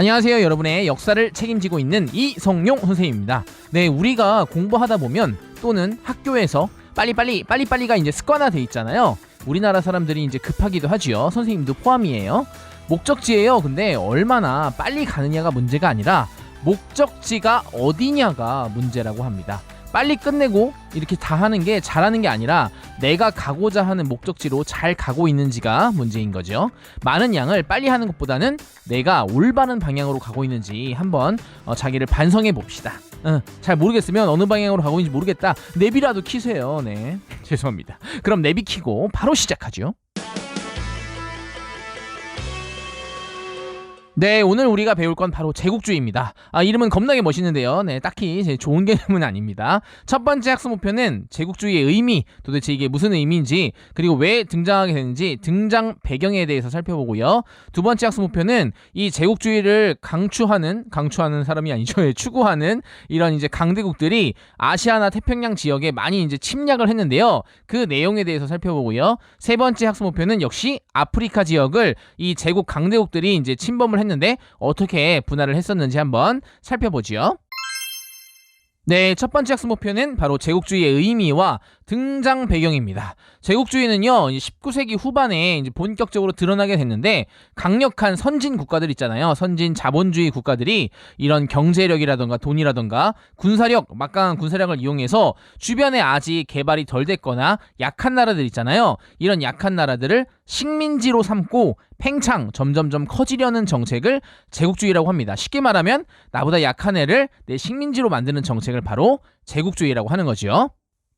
안녕하세요. 여러분의 역사를 책임지고 있는 이성용 선생님입니다. 네, 우리가 공부하다 보면 또는 학교에서 빨리빨리가 이제 습관화돼 있잖아요. 우리나라 사람들이 이제 급하기도 하지요. 선생님도 포함이에요. 목적지예요. 근데 얼마나 빨리 가느냐가 문제가 아니라 목적지가 어디냐가 문제라고 합니다. 빨리 끝내고 이렇게 다 하는 게 잘하는 게 아니라 내가 가고자 하는 목적지로 잘 가고 있는지가 문제인 거죠. 많은 양을 빨리 하는 것보다는 내가 올바른 방향으로 가고 있는지 한번 자기를 반성해 봅시다. 잘 모르겠으면 어느 방향으로 가고 있는지 모르겠다. 내비라도 키세요. 네, 죄송합니다. 그럼 내비 키고 바로 시작하죠. 네, 오늘 우리가 배울 건 바로 제국주의입니다. 이름은 겁나게 멋있는데요. 네, 딱히 좋은 개념은 아닙니다. 첫 번째 학습 목표는 제국주의의 의미, 도대체 이게 무슨 의미인지, 그리고 왜 등장하게 되는지 등장 배경에 대해서 살펴보고요. 두 번째 학습 목표는 이 제국주의를 강추하는 사람이 아니죠. 추구하는 이런 이제 강대국들이 아시아나 태평양 지역에 많이 이제 침략을 했는데요. 그 내용에 대해서 살펴보고요. 세 번째 학습 목표는 역시 아프리카 지역을 이 제국 강대국들이 이제 침범을 했는데 어떻게 분할을 했었는지 한번 살펴보죠. 네, 첫 번째 학습 목표는 바로 제국주의의 의미와 등장 배경입니다. 제국주의는요, 19세기 후반에 이제 본격적으로 드러나게 됐는데, 강력한 선진 국가들 있잖아요. 선진 자본주의 국가들이 이런 경제력이라던가 돈이라던가 군사력, 막강한 군사력을 이용해서 주변에 아직 개발이 덜 됐거나 약한 나라들 있잖아요. 이런 약한 나라들을 식민지로 삼고 팽창, 점점점 커지려는 정책을 제국주의라고 합니다. 쉽게 말하면 나보다 약한 애를 내 식민지로 만드는 정책을 바로 제국주의라고 하는 거죠.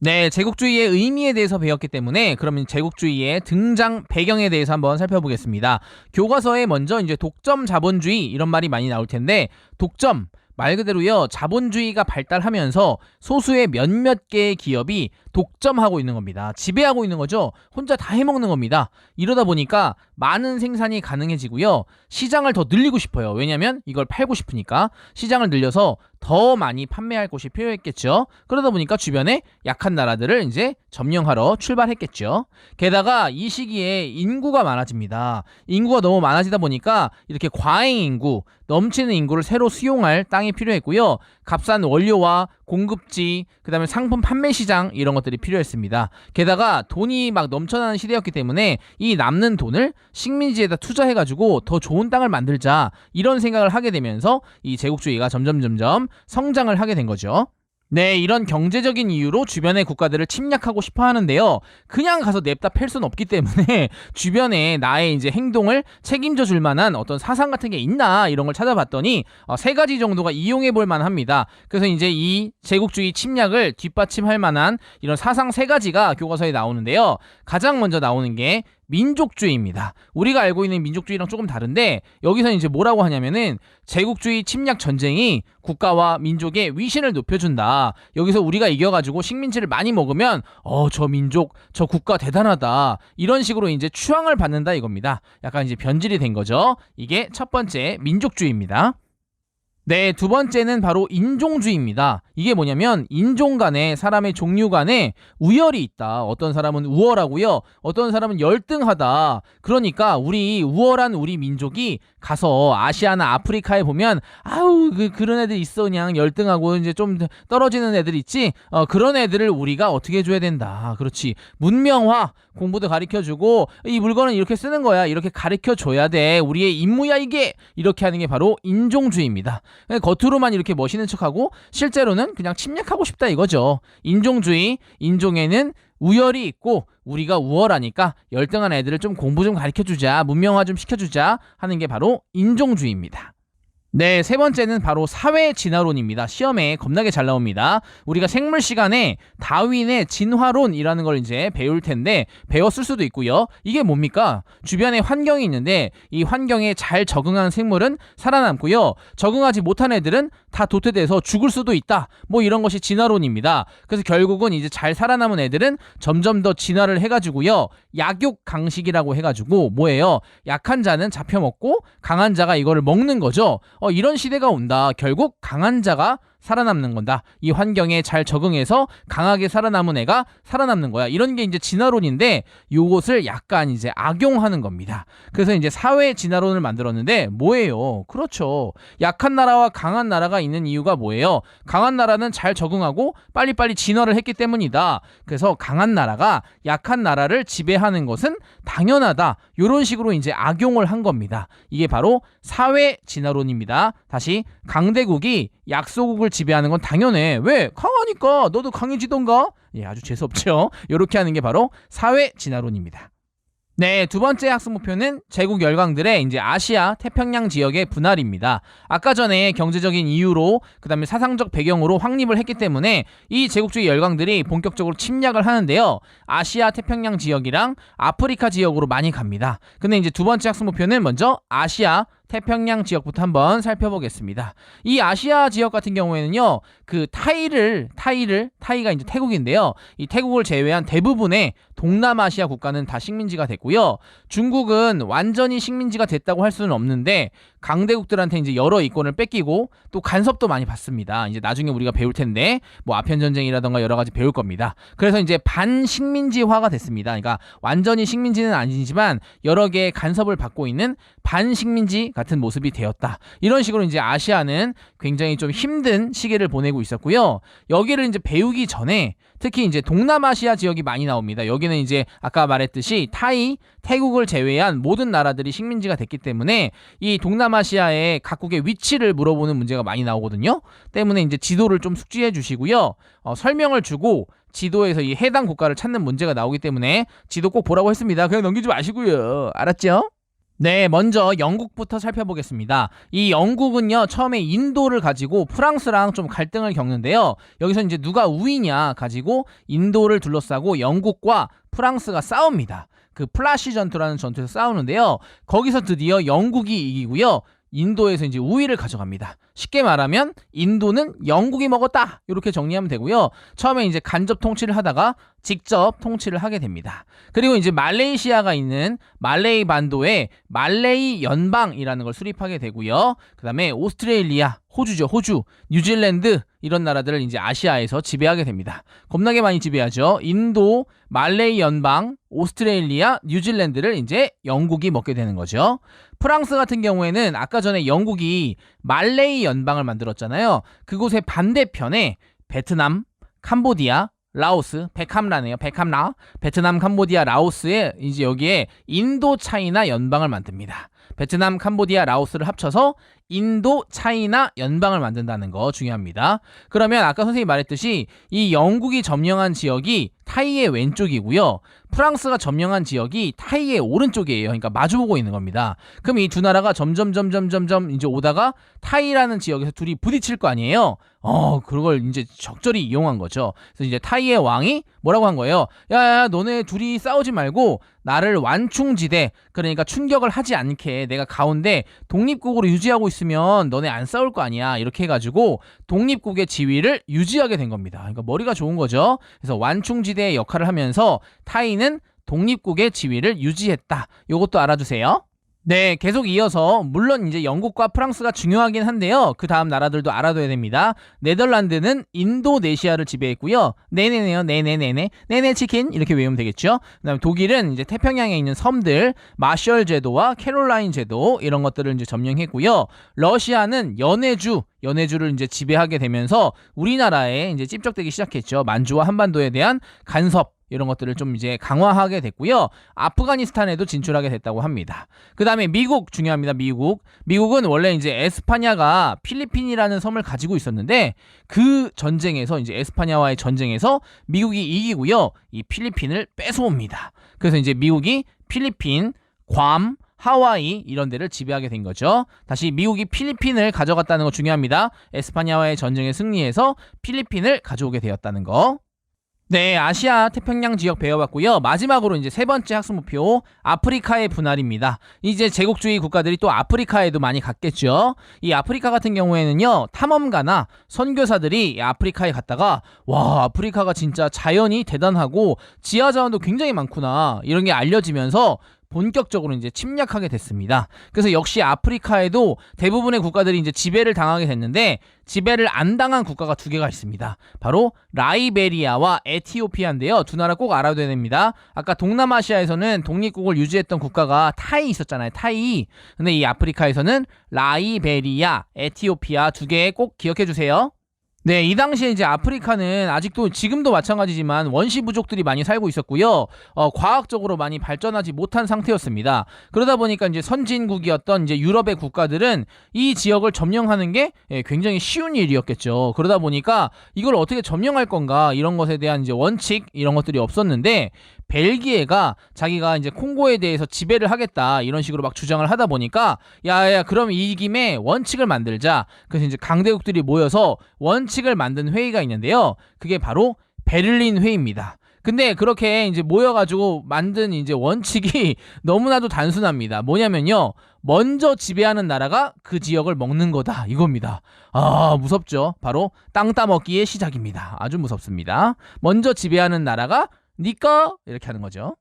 네, 제국주의의 의미에 대해서 배웠기 때문에 그러면 제국주의의 등장 배경에 대해서 한번 살펴보겠습니다. 교과서에 먼저 이제 독점 자본주의 이런 말이 많이 나올 텐데, 독점 말 그대로요, 자본주의가 발달하면서 소수의 몇몇 개의 기업이 독점하고 있는 겁니다. 지배하고 있는 거죠. 혼자 다 해먹는 겁니다. 이러다 보니까 많은 생산이 가능해지고요. 시장을 더 늘리고 싶어요. 왜냐면 이걸 팔고 싶으니까 시장을 늘려서 더 많이 판매할 곳이 필요했겠죠. 그러다 보니까 주변에 약한 나라들을 이제 점령하러 출발했겠죠. 게다가 이 시기에 인구가 많아집니다. 인구가 너무 많아지다 보니까 이렇게 과잉 인구, 넘치는 인구를 새로 수용할 땅이 필요했고요. 값싼 원료와 공급지, 그 다음에 상품 판매 시장 이런 것들이 필요했습니다. 게다가 돈이 막 넘쳐나는 시대였기 때문에 이 남는 돈을 식민지에다 투자해가지고 더 좋은 땅을 만들자 이런 생각을 하게 되면서 이 제국주의가 점점 성장을 하게 된 거죠. 네, 이런 경제적인 이유로 주변의 국가들을 침략하고 싶어 하는데요. 그냥 가서 냅다 팰 수는 없기 때문에 주변에 나의 이제 행동을 책임져 줄 만한 어떤 사상 같은 게 있나 이런 걸 찾아봤더니 세 가지 정도가 이용해 볼 만합니다. 그래서 이제 이 제국주의 침략을 뒷받침할 만한 이런 사상 세 가지가 교과서에 나오는데요. 가장 먼저 나오는 게 민족주의입니다. 우리가 알고 있는 민족주의랑 조금 다른데, 여기서 이제 뭐라고 하냐면은 제국주의 침략 전쟁이 국가와 민족의 위신을 높여준다. 여기서 우리가 이겨가지고 식민지를 많이 먹으면 저 민족, 저 국가 대단하다. 이런 식으로 이제 추앙을 받는다 이겁니다. 약간 이제 변질이 된 거죠. 이게 첫 번째 민족주의입니다. 네, 두 번째는 바로 인종주의입니다. 이게 뭐냐면 인종 간에, 사람의 종류 간에 우열이 있다. 어떤 사람은 우월하고요, 어떤 사람은 열등하다. 그러니까 우월한 우리 민족이 가서 아시아나 아프리카에 보면 그런 애들 있어. 그냥 열등하고 이제 좀 떨어지는 애들 있지. 그런 애들을 우리가 어떻게 해줘야 된다. 그렇지, 문명화, 공부도 가르쳐주고 이 물건은 이렇게 쓰는 거야, 이렇게 가르쳐줘야 돼. 우리의 임무야 이게. 이렇게 하는 게 바로 인종주의입니다. 겉으로만 이렇게 멋있는 척하고 실제로는 그냥 침략하고 싶다 이거죠. 인종주의, 인종에는 우열이 있고 우리가 우월하니까 열등한 애들을 좀 공부 좀 가르쳐주자, 문명화 좀 시켜주자 하는 게 바로 인종주의입니다. 네, 세 번째는 바로 사회 진화론입니다. 시험에 겁나게 잘 나옵니다. 우리가 생물 시간에 다윈의 진화론이라는 걸 이제 배울 텐데, 배웠을 수도 있고요. 이게 뭡니까? 주변에 환경이 있는데 이 환경에 잘 적응한 생물은 살아남고요, 적응하지 못한 애들은 다 도태돼서 죽을 수도 있다. 뭐 이런 것이 진화론입니다. 그래서 결국은 이제 잘 살아남은 애들은 점점 더 진화를 해가지고요, 약육 강식이라고 해가지고 뭐예요? 약한 자는 잡혀먹고 강한 자가 이거를 먹는 거죠. 이런 시대가 온다. 결국 강한 자가 살아남는 건다. 이 환경에 잘 적응해서 강하게 살아남은 애가 살아남는 거야. 이런 게 이제 진화론인데 요것을 약간 이제 악용하는 겁니다. 그래서 이제 사회 진화론을 만들었는데 뭐예요? 그렇죠. 약한 나라와 강한 나라가 있는 이유가 뭐예요? 강한 나라는 잘 적응하고 빨리빨리 진화를 했기 때문이다. 그래서 강한 나라가 약한 나라를 지배하는 것은 당연하다. 이런 식으로 이제 악용을 한 겁니다. 이게 바로 사회 진화론입니다. 다시 강대국이 약소국을 지배하는 건 당연해. 왜? 강하니까 너도 강해지던가? 예, 아주 재수없죠. 이렇게 하는 게 바로 사회 진화론입니다. 네, 두 번째 학습 목표는 제국 열강들의 이제 아시아 태평양 지역의 분할입니다. 아까 전에 경제적인 이유로 그다음에 사상적 배경으로 확립을 했기 때문에 이 제국주의 열강들이 본격적으로 침략을 하는데요. 아시아 태평양 지역이랑 아프리카 지역으로 많이 갑니다. 근데 이제 두 번째 학습 목표는 먼저 아시아 태평양 지역부터 한번 살펴보겠습니다. 이 아시아 지역 같은 경우에는요, 그 타이가 이제 태국인데요. 이 태국을 제외한 대부분의 동남아시아 국가는 다 식민지가 됐고요. 중국은 완전히 식민지가 됐다고 할 수는 없는데 강대국들한테 이제 여러 이권을 뺏기고 또 간섭도 많이 받습니다. 이제 나중에 우리가 배울 텐데 뭐 아편 전쟁이라던가 여러 가지 배울 겁니다. 그래서 이제 반식민지화가 됐습니다. 그러니까 완전히 식민지는 아니지만 여러 개의 간섭을 받고 있는 반식민지 같은 모습이 되었다. 이런 식으로 이제 아시아는 굉장히 좀 힘든 시기를 보내고 있었고요. 여기를 이제 배우기 전에 특히 이제 동남아시아 지역이 많이 나옵니다. 여기는 이제 아까 말했듯이 태국을 제외한 모든 나라들이 식민지가 됐기 때문에 이 동남아시아의 각국의 위치를 물어보는 문제가 많이 나오거든요. 때문에 이제 지도를 좀 숙지해 주시고요. 설명을 주고 지도에서 이 해당 국가를 찾는 문제가 나오기 때문에 지도 꼭 보라고 했습니다. 그냥 넘기지 마시고요. 알았죠? 네, 먼저 영국부터 살펴보겠습니다. 이 영국은요, 처음에 인도를 가지고 프랑스랑 좀 갈등을 겪는데요. 여기서 이제 누가 우위냐 가지고 인도를 둘러싸고 영국과 프랑스가 싸웁니다. 그 플라시 전투라는 전투에서 싸우는데요. 거기서 드디어 영국이 이기고요. 인도에서 이제 우위를 가져갑니다. 쉽게 말하면 인도는 영국이 먹었다. 이렇게 정리하면 되고요. 처음에 이제 간접 통치를 하다가 직접 통치를 하게 됩니다. 그리고 이제 말레이시아가 있는 말레이 반도에 말레이 연방이라는 걸 수립하게 되고요. 그다음에 오스트레일리아, 호주죠, 호주, 뉴질랜드 이런 나라들을 이제 아시아에서 지배하게 됩니다. 겁나게 많이 지배하죠. 인도, 말레이 연방, 오스트레일리아, 뉴질랜드를 이제 영국이 먹게 되는 거죠. 프랑스 같은 경우에는 아까 전에 영국이 말레이 연방을 만들었잖아요. 그곳의 반대편에 베트남, 캄보디아, 라오스, 백함라네요. 백함라. 베트남, 캄보디아, 라오스에 이제 여기에 인도 차이나 연방을 만듭니다. 베트남, 캄보디아, 라오스를 합쳐서 인도 차이나 연방을 만든다는 거 중요합니다. 그러면 아까 선생님이 말했듯이 이 영국이 점령한 지역이 타이의 왼쪽이고요. 프랑스가 점령한 지역이 타이의 오른쪽이에요. 그러니까 마주보고 있는 겁니다. 그럼 이 두 나라가 점점 이제 오다가 타이라는 지역에서 둘이 부딪힐 거 아니에요. 그걸 이제 적절히 이용한 거죠. 그래서 이제 타이의 왕이 뭐라고 한 거예요? 야, 너네 둘이 싸우지 말고 나를 완충지대, 그러니까 충격을 하지 않게 내가 가운데 독립국으로 유지하고 있으면 너네 안 싸울 거 아니야. 이렇게 해가지고 독립국의 지위를 유지하게 된 겁니다. 그러니까 머리가 좋은 거죠. 그래서 완충지대의 역할을 하면서 타이는 독립국의 지위를 유지했다. 이것도 알아두세요. 네, 계속 이어서 물론 이제 영국과 프랑스가 중요하긴 한데요. 그 다음 나라들도 알아둬야 됩니다. 네덜란드는 인도네시아를 지배했고요. 네네네요. 네네 치킨 이렇게 외우면 되겠죠. 그다음에 독일은 이제 태평양에 있는 섬들 마셜 제도와 캐롤라인 제도 이런 것들을 이제 점령했고요. 러시아는 연해주를 이제 지배하게 되면서 우리나라에 이제 찝적되기 시작했죠. 만주와 한반도에 대한 간섭 이런 것들을 좀 이제 강화하게 됐고요. 아프가니스탄에도 진출하게 됐다고 합니다. 그 다음에 미국 중요합니다. 미국은 원래 이제 에스파냐가 필리핀이라는 섬을 가지고 있었는데 그 전쟁에서 이제 에스파냐와의 전쟁에서 미국이 이기고요. 이 필리핀을 뺏어옵니다. 그래서 이제 미국이 필리핀, 괌, 하와이 이런 데를 지배하게 된 거죠. 다시 미국이 필리핀을 가져갔다는 거 중요합니다. 에스파냐와의 전쟁에 승리해서 필리핀을 가져오게 되었다는 거. 네, 아시아 태평양 지역 배워봤고요. 마지막으로 이제 세 번째 학습 목표 아프리카의 분할입니다. 이제 제국주의 국가들이 또 아프리카에도 많이 갔겠죠. 이 아프리카 같은 경우에는요, 탐험가나 선교사들이 아프리카에 갔다가 와, 아프리카가 진짜 자연이 대단하고 지하 자원도 굉장히 많구나 이런 게 알려지면서 본격적으로 이제 침략하게 됐습니다. 그래서 역시 아프리카에도 대부분의 국가들이 이제 지배를 당하게 됐는데 지배를 안 당한 국가가 두 개가 있습니다. 바로 라이베리아와 에티오피아인데요. 두 나라 꼭 알아둬야 됩니다. 아까 동남아시아에서는 독립국을 유지했던 국가가 타이 있었잖아요. 타이. 근데 이 아프리카에서는 라이베리아, 에티오피아 두 개 꼭 기억해 주세요. 네, 이 당시에 이제 아프리카는 아직도 지금도 마찬가지지만 원시 부족들이 많이 살고 있었고요. 과학적으로 많이 발전하지 못한 상태였습니다. 그러다 보니까 이제 선진국이었던 이제 유럽의 국가들은 이 지역을 점령하는 게 굉장히 쉬운 일이었겠죠. 그러다 보니까 이걸 어떻게 점령할 건가 이런 것에 대한 이제 원칙 이런 것들이 없었는데 벨기에가 자기가 이제 콩고에 대해서 지배를 하겠다 이런 식으로 막 주장을 하다 보니까 야야 그럼 이 김에 원칙을 만들자. 그래서 이제 강대국들이 모여서 원칙을 만든 회의가 있는데요. 그게 바로 베를린 회의입니다. 근데 그렇게 이제 모여가지고 만든 이제 원칙이 너무나도 단순합니다. 뭐냐면요. 먼저 지배하는 나라가 그 지역을 먹는 거다. 이겁니다. 아, 무섭죠? 바로 땅 따먹기의 시작입니다. 아주 무섭습니다. 먼저 지배하는 나라가 니꺼 이렇게 하는 거죠.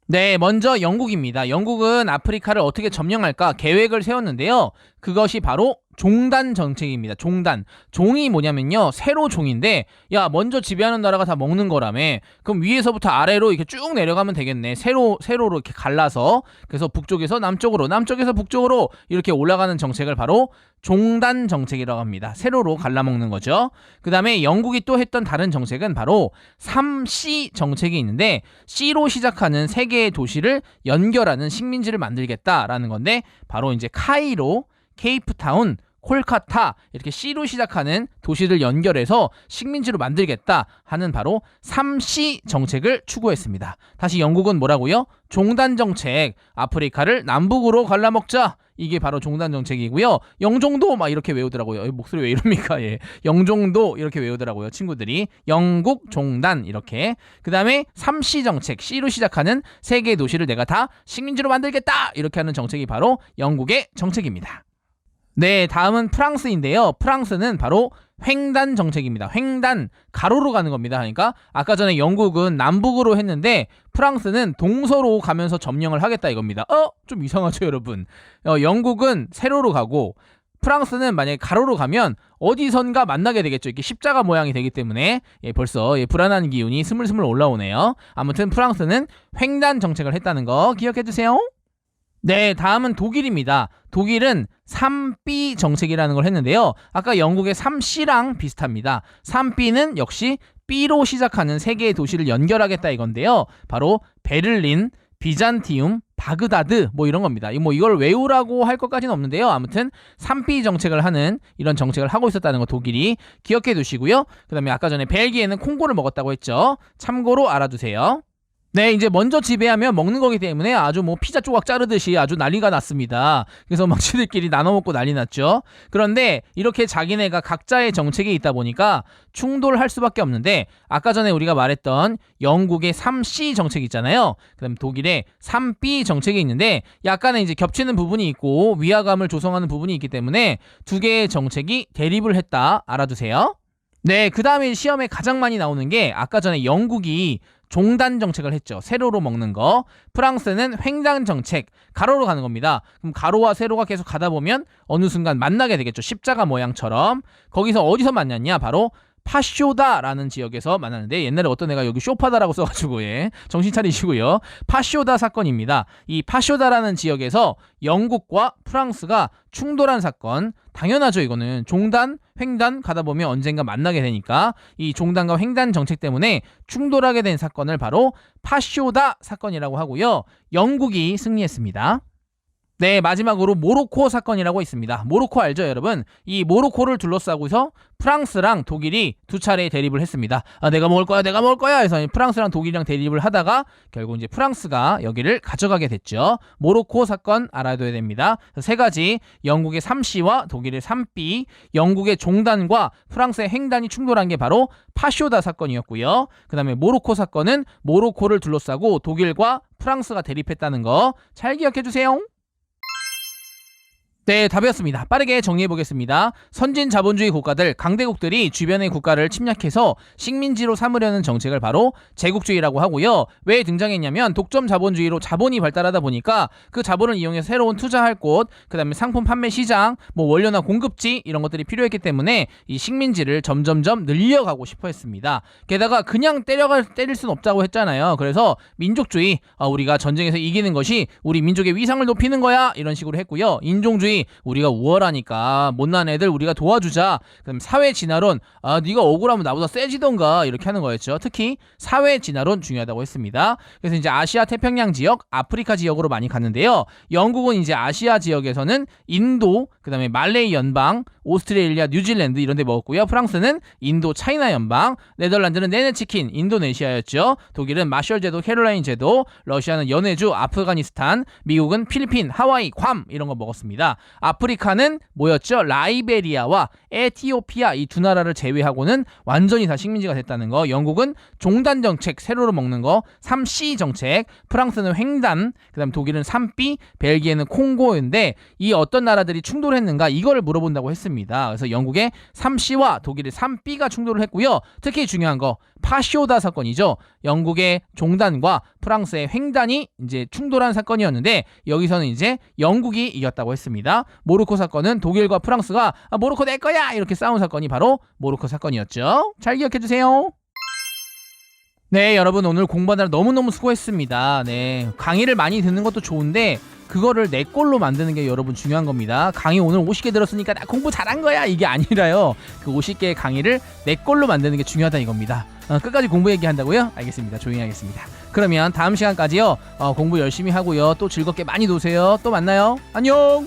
네, 먼저 영국입니다. 영국은 아프리카를 어떻게 점령할까 계획을 세웠는데요. 그것이 바로 종단 정책입니다. 종단. 종이 뭐냐면요. 세로 종인데 야 먼저 지배하는 나라가 다 먹는 거라며. 그럼 위에서부터 아래로 이렇게 쭉 내려가면 되겠네. 세로로 이렇게 갈라서. 그래서 북쪽에서 남쪽으로 남쪽에서 북쪽으로 이렇게 올라가는 정책을 바로 종단 정책이라고 합니다. 세로로 갈라먹는 거죠. 그 다음에 영국이 또 했던 다른 정책은 바로 3C 정책이 있는데 C로 시작하는 세 개의 도시를 연결하는 식민지를 만들겠다라는 건데 바로 이제 카이로, 케이프타운, 콜카타 이렇게 C로 시작하는 도시를 연결해서 식민지로 만들겠다 하는 바로 3C 정책을 추구했습니다. 다시 영국은 뭐라고요? 종단 정책. 아프리카를 남북으로 갈라먹자. 이게 바로 종단 정책이고요. 영종도 막 이렇게 외우더라고요. 목소리 왜 이럽니까? 예. 영종도 이렇게 외우더라고요. 친구들이. 영국 종단 이렇게. 그 다음에 3C 정책. C로 시작하는 세 개의 도시를 내가 다 식민지로 만들겠다. 이렇게 하는 정책이 바로 영국의 정책입니다. 네, 다음은 프랑스인데요. 프랑스는 바로 횡단 정책입니다. 횡단, 가로로 가는 겁니다. 그러니까 아까 전에 영국은 남북으로 했는데 프랑스는 동서로 가면서 점령을 하겠다 이겁니다. 좀 이상하죠, 여러분? 영국은 세로로 가고 프랑스는 만약에 가로로 가면 어디선가 만나게 되겠죠. 이렇게 십자가 모양이 되기 때문에 벌써 불안한 기운이 스물스물 올라오네요. 아무튼 프랑스는 횡단 정책을 했다는 거 기억해 주세요. 네, 다음은 독일입니다. 독일은 3B 정책이라는 걸 했는데요. 아까 영국의 3C랑 비슷합니다. 3B는 역시 B로 시작하는 세 개의 도시를 연결하겠다 이건데요. 바로 베를린, 비잔티움, 바그다드 뭐 이런 겁니다. 이걸 외우라고 할 것까지는 없는데요. 아무튼 3B 정책을 하는 이런 정책을 하고 있었다는 거 독일이 기억해 두시고요. 그 다음에 아까 전에 벨기에는 콩고를 먹었다고 했죠. 참고로 알아두세요. 네, 이제 먼저 지배하면 먹는 거기 때문에 아주 피자 조각 자르듯이 아주 난리가 났습니다. 그래서 막 지들끼리 나눠 먹고 난리 났죠. 그런데 이렇게 자기네가 각자의 정책이 있다 보니까 충돌할 수밖에 없는데 아까 전에 우리가 말했던 영국의 3C 정책 있잖아요. 그다음 독일의 3B 정책이 있는데 약간의 이제 겹치는 부분이 있고 위화감을 조성하는 부분이 있기 때문에 두 개의 정책이 대립을 했다. 알아두세요. 네, 그 다음에 시험에 가장 많이 나오는 게 아까 전에 영국이 종단 정책을 했죠. 세로로 먹는 거. 프랑스는 횡단 정책, 가로로 가는 겁니다. 그럼 가로와 세로가 계속 가다 보면 어느 순간 만나게 되겠죠. 십자가 모양처럼. 거기서 어디서 만났냐? 바로 파쇼다라는 지역에서 만났는데 옛날에 어떤 애가 여기 쇼파다라고 써가지고 정신 차리시고요. 파쇼다 사건입니다. 이 파쇼다라는 지역에서 영국과 프랑스가 충돌한 사건. 당연하죠. 이거는 종단, 횡단 가다 보면 언젠가 만나게 되니까 이 종단과 횡단 정책 때문에 충돌하게 된 사건을 바로 파쇼다 사건이라고 하고요. 영국이 승리했습니다. 네, 마지막으로 모로코 사건이라고 있습니다. 모로코 알죠, 여러분? 이 모로코를 둘러싸고서 프랑스랑 독일이 두 차례 대립을 했습니다. 내가 먹을 거야 해서 프랑스랑 독일이랑 대립을 하다가 결국 이제 프랑스가 여기를 가져가게 됐죠. 모로코 사건 알아둬야 됩니다. 세 가지, 영국의 3C와 독일의 3B, 영국의 종단과 프랑스의 횡단이 충돌한 게 바로 파쇼다 사건이었고요. 그 다음에 모로코 사건은 모로코를 둘러싸고 독일과 프랑스가 대립했다는 거 잘 기억해 주세요. 네, 답이었습니다. 빠르게 정리해 보겠습니다. 선진 자본주의 국가들, 강대국들이 주변의 국가를 침략해서 식민지로 삼으려는 정책을 바로 제국주의라고 하고요. 왜 등장했냐면 독점 자본주의로 자본이 발달하다 보니까 그 자본을 이용해서 새로운 투자할 곳, 그다음에 상품 판매 시장, 뭐 원료나 공급지 이런 것들이 필요했기 때문에 이 식민지를 점점점 늘려가고 싶어 했습니다. 게다가 그냥 때릴 순 없다고 했잖아요. 그래서 민족주의, 우리가 전쟁에서 이기는 것이 우리 민족의 위상을 높이는 거야, 이런 식으로 했고요. 인종주의, 우리가 우월하니까 못난 애들 우리가 도와주자. 그다음 사회 진화론, 네가 억울하면 나보다 세지던가, 이렇게 하는 거였죠. 특히 사회 진화론 중요하다고 했습니다. 그래서 이제 아시아 태평양 지역, 아프리카 지역으로 많이 갔는데요. 영국은 이제 아시아 지역에서는 인도, 그다음에 말레이 연방, 오스트레일리아, 뉴질랜드 이런 데 먹었고요. 프랑스는 인도, 차이나 연방, 네덜란드는 네네치킨, 인도네시아였죠. 독일은 마셜 제도, 캐롤라인 제도, 러시아는 연해주, 아프가니스탄, 미국은 필리핀, 하와이, 괌 이런 거 먹었습니다. 아프리카는 뭐였죠? 라이베리아와 에티오피아 이 두 나라를 제외하고는 완전히 다 식민지가 됐다는 거. 영국은 종단 정책, 세로로 먹는 거, 3C 정책, 프랑스는 횡단, 그다음 독일은 3B, 벨기에는 콩고인데 이 어떤 나라들이 충돌했는가 이거를 물어본다고 했습니다. 그래서 영국의 3C와 독일의 3B가 충돌을 했고요. 특히 중요한 거 파쇼다 사건이죠. 영국의 종단과 프랑스의 횡단이 이제 충돌한 사건이었는데 여기서는 이제 영국이 이겼다고 했습니다. 모로코 사건은 독일과 프랑스가 모로코 내 거야 이렇게 싸운 사건이 바로 모로코 사건이었죠. 잘 기억해 주세요. 네, 여러분 오늘 공부하느라 너무너무 수고했습니다. 네, 강의를 많이 듣는 것도 좋은데 그거를 내 걸로 만드는 게 여러분 중요한 겁니다. 강의 오늘 50개 들었으니까 나 공부 잘한 거야 이게 아니라요. 그 50개의 강의를 내 걸로 만드는 게 중요하다 이겁니다. 끝까지 공부 얘기한다고요? 알겠습니다. 조용히 하겠습니다. 그러면 다음 시간까지요. 공부 열심히 하고요. 또 즐겁게 많이 노세요. 또 만나요. 안녕.